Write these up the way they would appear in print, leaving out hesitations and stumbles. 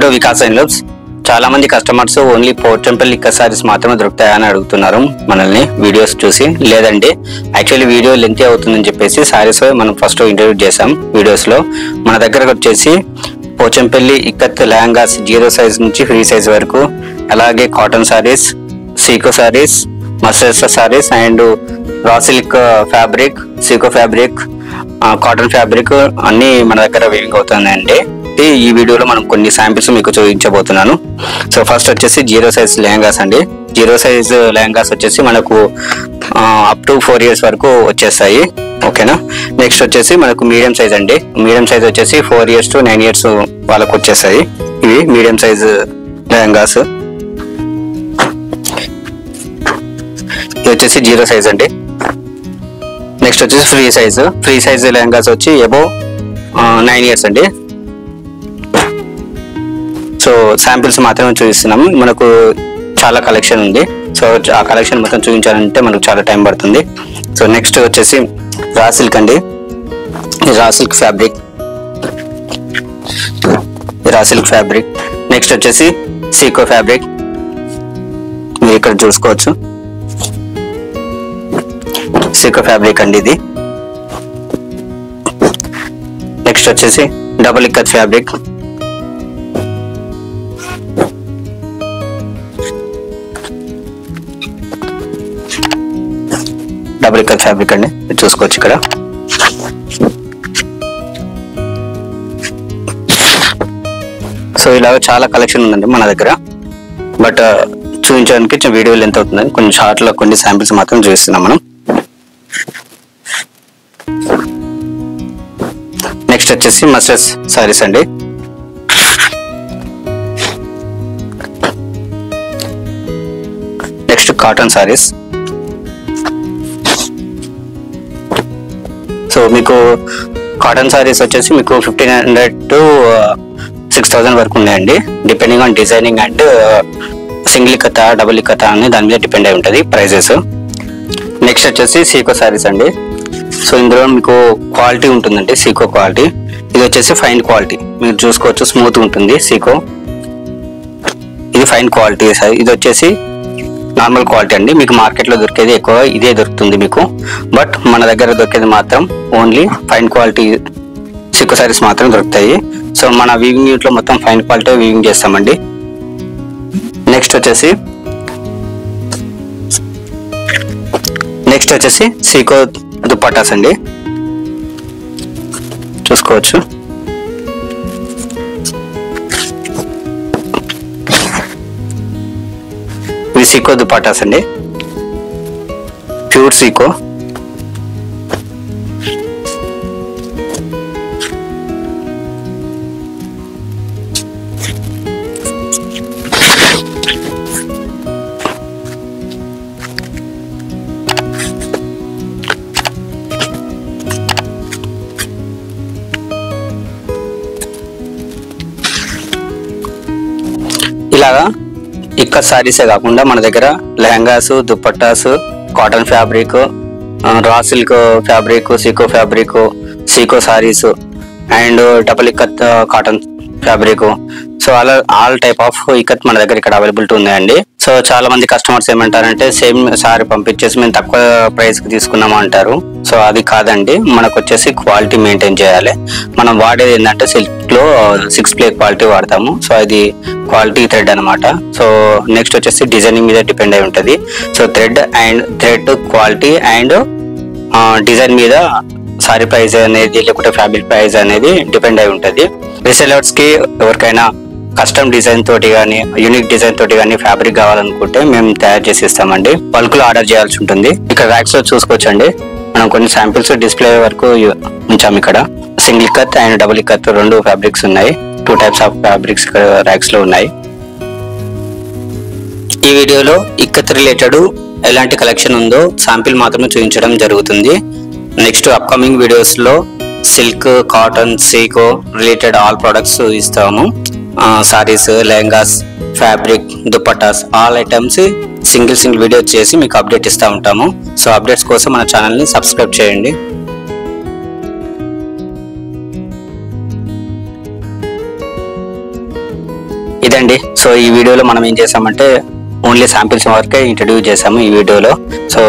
Welcome to Vikas and loves. చాలా మంది customers only Pochampally ikat saris మాత్రమే దొరుకుతాయని అడుగుతున్నారు మనల్ని వీడియోస్ చూసి. లేదండి, యాక్చువల్లీ వీడియో లెంత్ అవుతుందని చెప్పేసి సారీస్ మనం ఫస్ట్ ఇంట్రడ్యూస్ చేసాం వీడియోస్ లో. మన దగ్గర వచ్చేసి పోచంపల్లి ఇక్కత్ లెహంగాస్ 0 సైజ్ నుంచి ఫ్రీ సైజ్ వరకు, అలాగే కాటన్ సారీస్, సీకో saris, mustard saris and raw silk fabric, సీకో ఫ్యాబ్రిక్, కాటన్ ఫ్యాబ్రిక్ అన్ని మన దగ్గర వీవింగ్ అవుతుందండి. ఈ వీడియోలో మనం కొన్ని శాంపిల్స్ మీకు చూపించబోతున్నాను. సో ఫస్ట్ వచ్చేసి 0 సైజ్ లెహంగాస్ అండి. 0 సైజ్ లెహంగాస్ వచ్చేసి మనకు అప్ టు 4 years వరకు వచ్చేస్తాయి. ఓకేనా. నెక్స్ట్ వచ్చేసి మనకు మీడియం సైజ్ అండి. మీడియం సైజ్ వచ్చేసి 4 years to 9 years వాళ్ళకు వచ్చేస్తాయి. ఇవి మీడియం సైజ్ లెహంగాస్. ఇది వచ్చేసి 0 సైజ్ అండి. నెక్స్ట్ వచ్చేసి ఫ్రీ సైజ్ లెహంగాస్ వచ్చి అబౌవ్ 9 years అండి. సో శాంపిల్స్ మాత్రమే చూపిస్తున్నాము, మనకు చాలా కలెక్షన్ ఉంది. సో ఆ కలెక్షన్ మొత్తం చూపించాలంటే మనకు చాలా టైం పడుతుంది. సో నెక్స్ట్ వచ్చేసి రా సిల్క్ అండి. రా సిల్క్ ఫ్యాబ్రిక్. నెక్స్ట్ వచ్చేసి సీకో ఫ్యాబ్రిక్, మీరు ఇక్కడ చూసుకోవచ్చు. సీకో ఫ్యాబ్రిక్ అండి ఇది. నెక్స్ట్ వచ్చేసి double ikat fabric. Double ikat fabric అండి, చూసుకోవచ్చు ఇక్కడ. సో ఇలాగ చాలా కలెక్షన్ ఉందండి మన దగ్గర. బట్ చూపించడానికి వీడియో లెంత్ అవుతుందని కొన్ని షార్ట్ లో కొన్ని శాంపిల్స్ మాత్రం చూపిస్తున్నాం మనం. నెక్స్ట్ వచ్చేసి మస్టర్డ్ సారీస్ అండి. Next cotton saris. సో మీకు కాటన్ సారీస్ వచ్చేసి మీకు 1500 to 6000 వరకు ఉన్నాయండి, depending on designing and single ikat double ikat అని దాని మీద డిపెండ్ అయి ఉంటుంది ప్రైజెస్. నెక్స్ట్ వచ్చేసి సీకో సారీస్ అండి. సో ఇందులో మీకు క్వాలిటీ ఉంటుందండి, సీకో క్వాలిటీ. ఇది వచ్చేసి ఫైన్ క్వాలిటీ, మీరు చూసుకోవచ్చు, స్మూత్ ఉంటుంది సీకో. ఇది ఫైన్ క్వాలిటీ. ఇది వచ్చేసి నార్మల్ క్వాలిటీ అండి. మీకు మార్కెట్ లో దొరికేది ఎక్కువ ఇదే దొరుకుతుంది మీకు, బట్ మన దగ్గర దొరికేది మాత్రం only fine quality Sikh saris మాత్రం దొరుకుతాయి. సో మన వీవింగ్ యూనిట్ లో మొత్తం ఫైన్ క్వాలిటీ వీవింగ్ చేస్తామండి. నెక్స్ట్ వచ్చేసి సీకో దుపట్టాస్ అండి, చూసుకోవచ్చు. ఇవి సీకో దుపట్టాస్ అండి, ప్యూర్ సీకో. ఇలాగా ఇక్కత్ సారీసే కాకుండా మన దగ్గర lehengas, dupattas, cotton fabric, raw silk fabric, సీకో ఫ్యాబ్రిక్, సీకో saris and double ikat cotton fabric, so అలా ఆల్ టైప్ ఆఫ్ ఇక్కత్ మన దగ్గర ఇక్కడ అవైలబిలిటీ ఉన్నాయండి. సో చాలా మంది కస్టమర్స్ ఏమంటారంటే సేమ్ సారీ పంపించేసి మేము తక్కువ ప్రైస్ కి తీసుకున్నాము అంటారు. సో అది కాదండి, మనకు వచ్చేసి క్వాలిటీ మెయింటైన్ చేయాలి. మనం వాడేది ఏంటంటే సిల్క్ లో 6 play క్వాలిటీ వాడతాము. సో అది క్వాలిటీ థ్రెడ్ అనమాట. సో నెక్స్ట్ వచ్చేసి డిజైనింగ్ మీద డిపెండ్ అయి ఉంటుంది. So thread quality and design మీద సారీ ప్రైస్ అనేది లేకుంటే ఫ్యాబ్రిక్ ప్రైస్ అనేది డిపెండ్ అయి ఉంటుంది. రీసెలర్స్ కి ఎవరికైనా కస్టమ్ డిజైన్ తోటి కానీ యూనిక్ డిజైన్ తోటి కానీ ఫ్యాబ్రిక్ కావాలనుకుంటే మేము తయారు చేసి ఇస్తామండి. బల్క్ లో ఆర్డర్ చేయాల్సి ఉంటుంది. ఇక్కడ ర్యాక్స్ లో చూసుకోవచ్చండి, మనం కొన్ని శాంపిల్స్ డిస్ప్లే వరకు ఉంచాము. ఇక్కడ single ikat and double ikat 2 fabrics ఉన్నాయి. 2 types ఆఫ్ ఫ్యాబ్రిక్స్ ర్యాక్స్ లో ఉన్నాయి. ఈ వీడియోలో ఇక్కత్ రిలేటెడ్ ఎలాంటి కలెక్షన్ ఉందో శాంపిల్ మాత్రమే చూపించడం జరుగుతుంది. నెక్స్ట్ అప్కమింగ్ వీడియోస్ లో సిల్క్, కాటన్, సీకో రిలేటెడ్ ఆల్ ప్రొడక్ట్స్ ఇస్తాము. Saris, lehengas, fabric, dupattas all items single video చేసి మీకు అప్డేట్ ఇస్తూ ఉంటాము. సో అప్డేట్స్ కోసం మన ఛానల్ని సబ్స్క్రైబ్ చేయండి. ఇదండి. సో ఈ వీడియోలో మనం ఏం చేసామంటే ఓన్లీ శాంపిల్స్ వరకే ఇంట్రడ్యూస్ చేసాము ఈ వీడియోలో. సో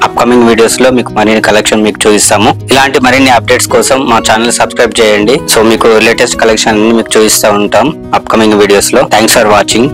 అప్కమింగ్ వీడియోస్ లో మీకు మరిన్ని కలెక్షన్ మీకు చూపిస్తాము. ఇలాంటి మరిన్ని అప్డేట్స్ కోసం మా ఛానల్ సబ్స్క్రైబ్ చేయండి. సో మీకు లేటెస్ట్ కలెక్షన్ మీకు చూపిస్తూ ఉంటాం అప్కమింగ్ వీడియోస్ లో. Thanks for watching.